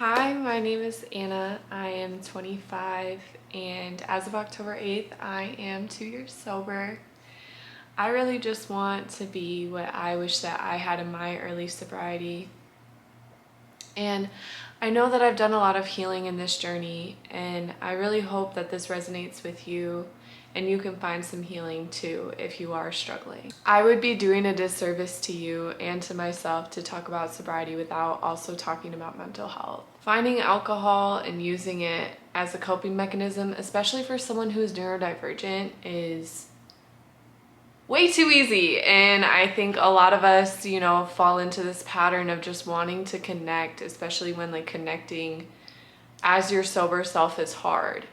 Hi, my name is Anna. I am 25 and as of October 8th, I am 2 years sober. I really just want to be what I wish that I had in my early sobriety. And I know that I've done a lot of healing in this journey, and I really hope that this resonates with you and you can find some healing too if you are struggling. I would be doing a disservice to you and to myself to talk about sobriety without also talking about mental health. Finding alcohol and using it as a coping mechanism, especially for someone who's neurodivergent, is way too easy. And I think a lot of us, fall into this pattern of just wanting to connect, especially when connecting as your sober self is hard.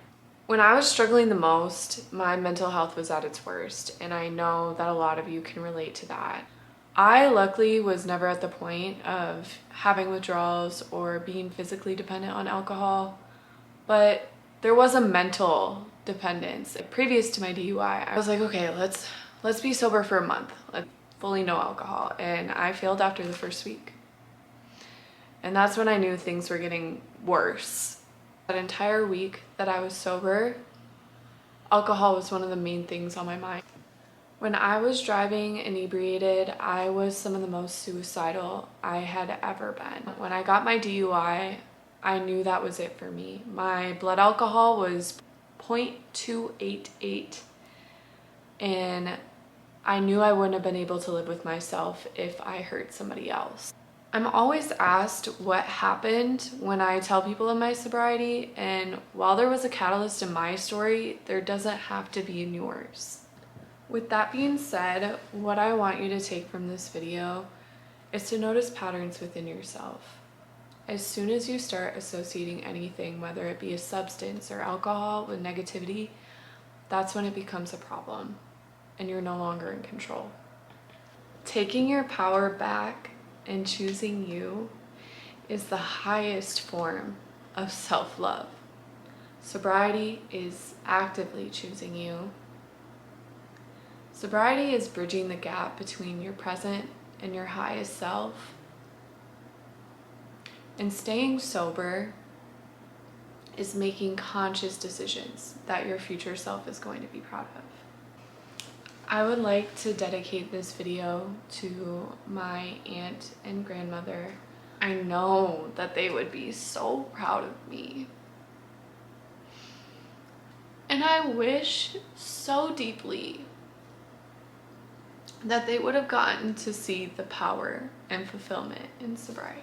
When I was struggling the most, my mental health was at its worst, and I know that a lot of you can relate to that. I luckily was never at the point of having withdrawals or being physically dependent on alcohol, but there was a mental dependence. Previous to my DUI, I was like, okay, let's be sober for a month. Let's fully no alcohol. And I failed after the first week. And that's when I knew things were getting worse. That entire week that I was sober, alcohol was one of the main things on my mind. When I was driving inebriated, I was some of the most suicidal I had ever been. When I got my DUI, I knew that was it for me. My blood alcohol was 0.288, and I knew I wouldn't have been able to live with myself if I hurt somebody else. I'm always asked what happened when I tell people of my sobriety, and while there was a catalyst in my story, there doesn't have to be in yours. With that being said, what I want you to take from this video is to notice patterns within yourself. As soon as you start associating anything, whether it be a substance or alcohol, with negativity, that's when it becomes a problem and you're no longer in control. Taking your power back and choosing you is the highest form of self-love. Sobriety is actively choosing you. Sobriety is bridging the gap between your present and your highest self. And staying sober is making conscious decisions that your future self is going to be proud of. I would like to dedicate this video to my aunt and grandmother. I know that they would be so proud of me. And I wish so deeply that they would have gotten to see the power and fulfillment in sobriety.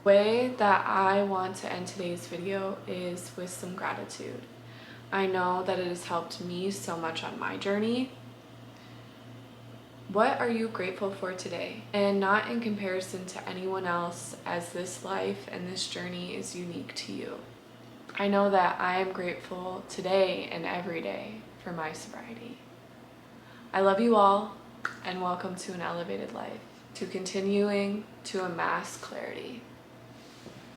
The way that I want to end today's video is with some gratitude. I know that it has helped me so much on my journey. What are you grateful for today? And not in comparison to anyone else, as this life and this journey is unique to you. I know that I am grateful today and every day for my sobriety. I love you all, and welcome to an elevated life, to continuing to amass clarity.